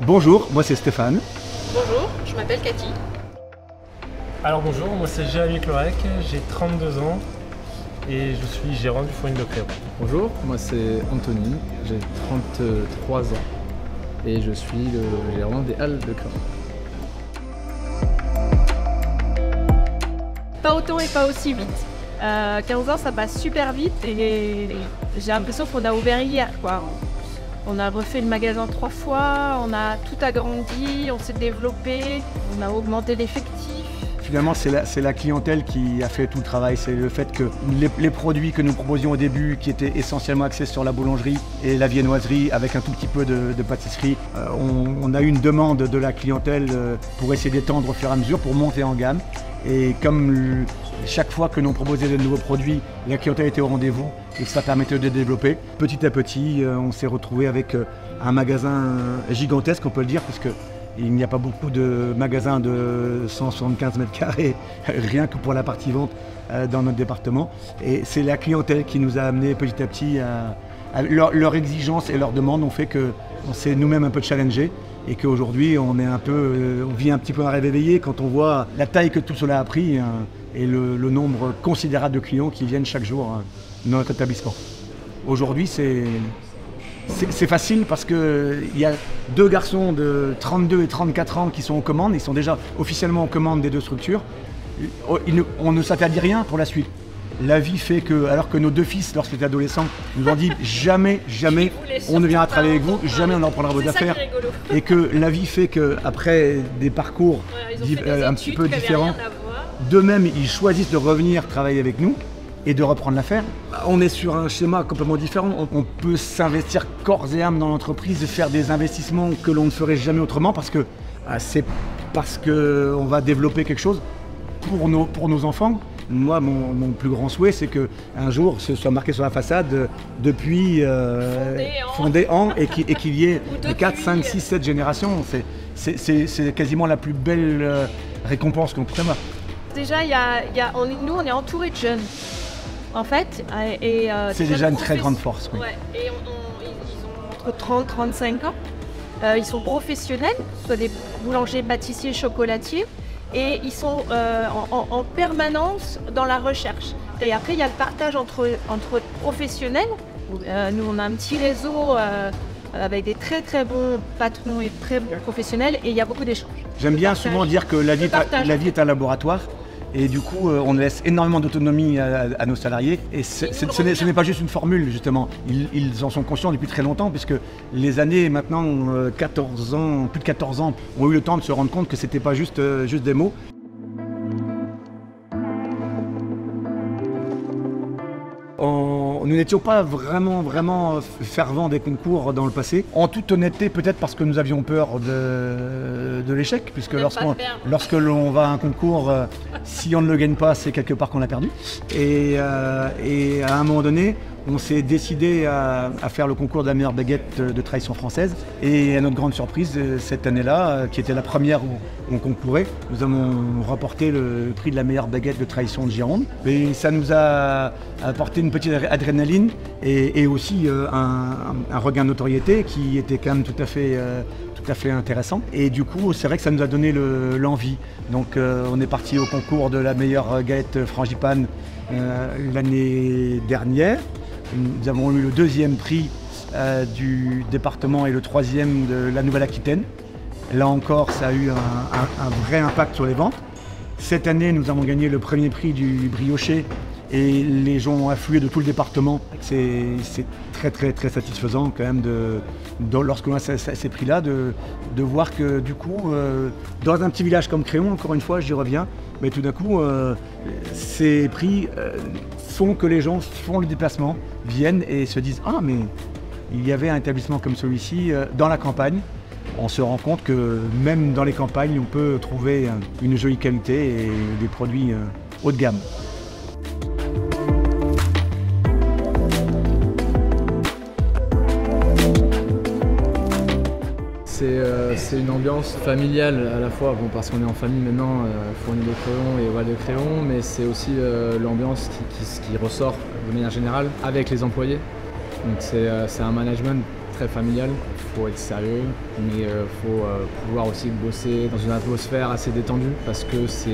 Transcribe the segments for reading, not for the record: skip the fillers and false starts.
Bonjour, moi c'est Stéphane. Bonjour, je m'appelle Cathy. Alors bonjour, moi c'est Jérémy Clorec, j'ai 32 ans et je suis gérant du fournil de Créon. Bonjour, moi c'est Anthony, j'ai 33 ans et je suis le gérant des Halles de Créon. Pas autant et pas aussi vite. 15 ans ça passe super vite et j'ai l'impression qu'on a ouvert hier quoi. On a refait le magasin 3 fois, on a tout agrandi, on s'est développé, on a augmenté l'effectif. Finalement, c'est la clientèle qui a fait tout le travail. C'est le fait que les produits que nous proposions au début, qui étaient essentiellement axés sur la boulangerie et la viennoiserie, avec un tout petit peu de pâtisserie, on a eu une demande de la clientèle pour essayer d'étendre au fur et à mesure, pour monter en gamme. Et comme chaque fois que l'on proposait de nouveaux produits, la clientèle était au rendez-vous et ça permettait de développer. Petit à petit, on s'est retrouvé avec un magasin gigantesque, on peut le dire, parce que il n'y a pas beaucoup de magasins de 175 mètres carrés, rien que pour la partie vente dans notre département. Et c'est la clientèle qui nous a amené petit à petit à leur exigence et leur demande ont fait qu'on s'est nous-mêmes un peu challengé et qu'aujourd'hui on vit un petit peu un rêve éveillé quand on voit la taille que tout cela a pris et le nombre considérable de clients qui viennent chaque jour dans notre établissement. Aujourd'hui, c'est facile parce qu'il y a deux garçons de 32 et 34 ans qui sont aux commandes, ils sont déjà officiellement aux commandes des deux structures. On ne s'interdit rien pour la suite. La vie fait que, alors que nos deux fils, lorsqu'ils étaient adolescents, nous ont dit jamais on ne viendra travailler avec vous, jamais on en prendra vos affaires. Et que la vie fait qu'après des parcours un petit peu différents, d'eux-mêmes ils choisissent de revenir travailler avec nous et de reprendre l'affaire. On est sur un schéma complètement différent. On peut s'investir corps et âme dans l'entreprise, faire des investissements que l'on ne ferait jamais autrement parce que c'est parce qu'on va développer quelque chose pour nos enfants. Moi, mon plus grand souhait, c'est qu'un jour, ce soit marqué sur la façade depuis fondé en et qu'il y ait 4, 5, 6, 7 générations. C'est quasiment la plus belle récompense qu'on pourrait avoir. Déjà, nous, on est entouré de jeunes. En fait, c'est déjà une très grande force. Oui. Ouais, et ils ont entre 30 et 35 ans. Ils sont professionnels, soit des boulangers, pâtissiers, chocolatiers, et ils sont en permanence dans la recherche. Et après, il y a le partage entre professionnels. Nous, on a un petit réseau avec des très très bons patrons et très bons professionnels, et il y a beaucoup d'échanges. J'aime bien souvent dire que la vie est un laboratoire. Et du coup, on laisse énormément d'autonomie à nos salariés. Et ce n'est pas juste une formule, justement. Ils en sont conscients depuis très longtemps, puisque les années, maintenant, 14 ans, plus de 14 ans, ont eu le temps de se rendre compte que ce n'était pas juste des mots. Nous n'étions pas vraiment fervents des concours dans le passé. En toute honnêteté, peut-être parce que nous avions peur de l'échec, puisque lorsque l'on va à un concours, si on ne le gagne pas, c'est quelque part qu'on l'a perdu. Et à un moment donné, on s'est décidé à faire le concours de la meilleure baguette de tradition française. Et à notre grande surprise, cette année-là, qui était la première où on concourait, nous avons remporté le prix de la meilleure baguette de tradition de Gironde. Et ça nous a apporté une petite adrénaline et aussi un regain de notoriété qui était quand même tout à fait intéressant. Et du coup, c'est vrai que ça nous a donné l'envie. Donc on est parti au concours de la meilleure galette frangipane l'année dernière. Nous avons eu le 2e prix du département et le 3e de la Nouvelle-Aquitaine. Là encore, ça a eu un vrai impact sur les ventes. Cette année, nous avons gagné le 1er prix du brioché et les gens ont afflué de tout le département. C'est très satisfaisant quand même lorsqu'on a ces prix-là, de voir que du coup, dans un petit village comme Créon, encore une fois, j'y reviens, mais tout d'un coup, ces prix font que les gens font le déplacement, viennent et se disent « Ah, mais il y avait un établissement comme celui-ci dans la campagne ». On se rend compte que même dans les campagnes, on peut trouver une jolie qualité et des produits haut de gamme. C'est une ambiance familiale à la fois, bon, parce qu'on est en famille maintenant, fourni de Créon et Val de Créon, mais c'est aussi l'ambiance qui ressort de manière générale avec les employés. Donc c'est un management très familial, il faut être sérieux, mais il faut pouvoir aussi bosser dans une atmosphère assez détendue parce que c'est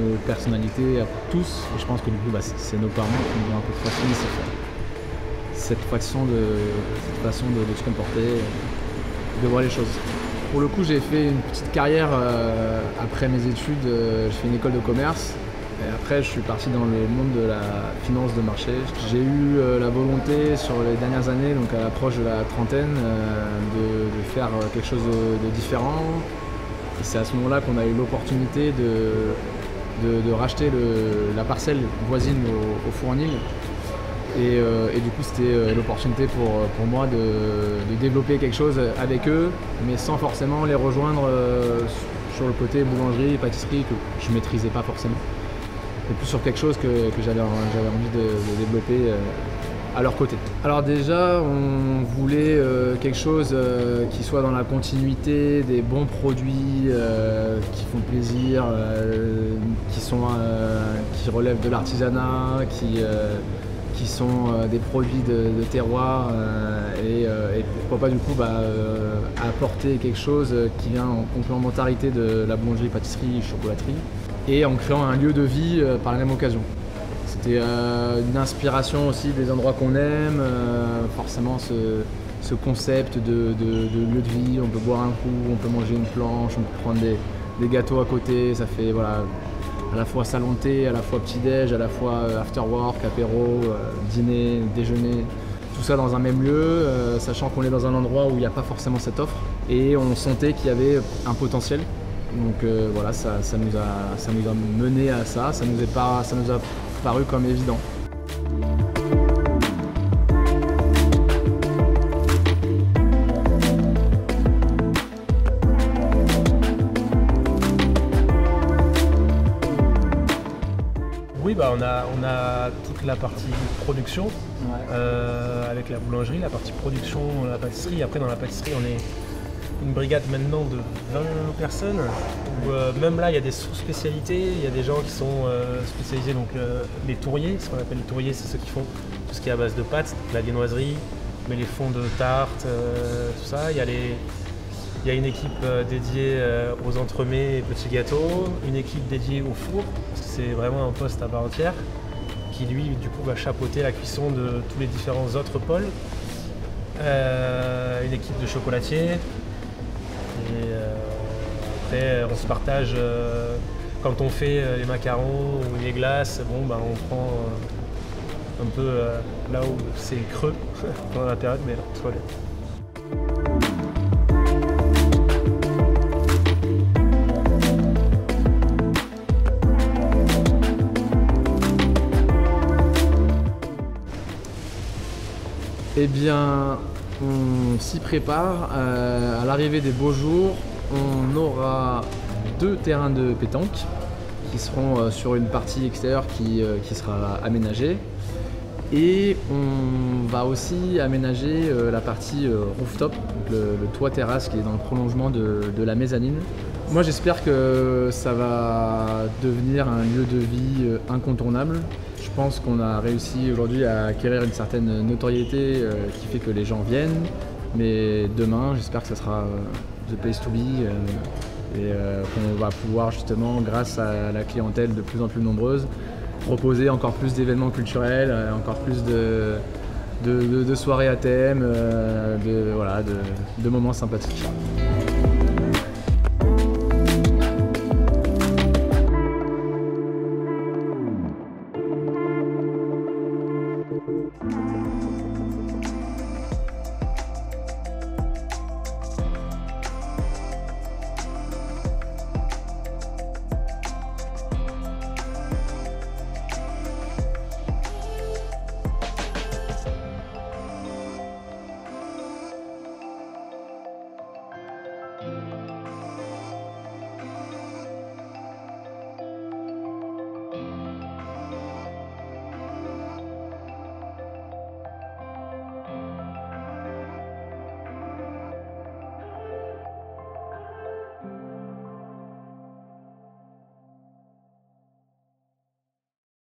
nos personnalités à tous, et je pense que du coup c'est nos parents qui nous ont un peu transmis cette façon de se comporter, de voir les choses. Pour le coup, j'ai fait une petite carrière après mes études, j'ai fait une école de commerce. Et après, je suis parti dans le monde de la finance de marché. J'ai eu la volonté sur les dernières années, donc à l'approche de la trentaine, de faire quelque chose de différent. Et c'est à ce moment-là qu'on a eu l'opportunité de racheter la parcelle voisine au Fournil. Et du coup, c'était l'opportunité pour moi de développer quelque chose avec eux, mais sans forcément les rejoindre sur le côté boulangerie, pâtisserie, que je ne maîtrisais pas forcément. Et plus sur quelque chose que j'avais envie de développer à leur côté. Alors déjà, on voulait quelque chose qui soit dans la continuité des bons produits qui font plaisir, qui relèvent de l'artisanat, qui sont des produits de terroir et pourquoi pas du coup apporter quelque chose qui vient en complémentarité de la boulangerie, pâtisserie, chocolaterie et en créant un lieu de vie par la même occasion. C'était une inspiration aussi des endroits qu'on aime, forcément ce concept de lieu de vie, on peut boire un coup, on peut manger une planche, on peut prendre des gâteaux à côté, ça fait voilà, à la fois salon de thé, à la fois petit-déj, à la fois after work, apéro, dîner, déjeuner, tout ça dans un même lieu, sachant qu'on est dans un endroit où il n'y a pas forcément cette offre et on sentait qu'il y avait un potentiel. Donc voilà, ça nous a mené à ça, ça nous a paru comme évident. Oui, on a toute la partie production avec la boulangerie, la partie production, la pâtisserie. Après, dans la pâtisserie, on est une brigade maintenant de 20 personnes. Où, même là, il y a des sous-spécialités. Il y a des gens qui sont spécialisés, donc les tourriers. Ce qu'on appelle les tourriers, c'est ceux qui font tout ce qui est à base de pâtes, la viennoiserie, mais les fonds de tarte, tout ça. Il y a une équipe dédiée aux entremets et petits gâteaux, une équipe dédiée au four, parce que c'est vraiment un poste à part entière, qui lui, du coup, va chapeauter la cuisson de tous les différents autres pôles. Une équipe de chocolatiers. Et après, on se partage quand on fait les macarons ou les glaces. On prend un peu là où c'est creux pendant la période, mais tout va bien. Eh bien, on s'y prépare. À l'arrivée des beaux jours, on aura 2 terrains de pétanque qui seront sur une partie extérieure qui sera aménagée. Et on va aussi aménager la partie rooftop, donc le toit terrasse qui est dans le prolongement de la mezzanine. Moi, j'espère que ça va devenir un lieu de vie incontournable. Je pense qu'on a réussi aujourd'hui à acquérir une certaine notoriété qui fait que les gens viennent. Mais demain, j'espère que ce sera the place to be et qu'on va pouvoir justement, grâce à la clientèle de plus en plus nombreuse, proposer encore plus d'événements culturels, encore plus de soirées à thème, de moments sympathiques.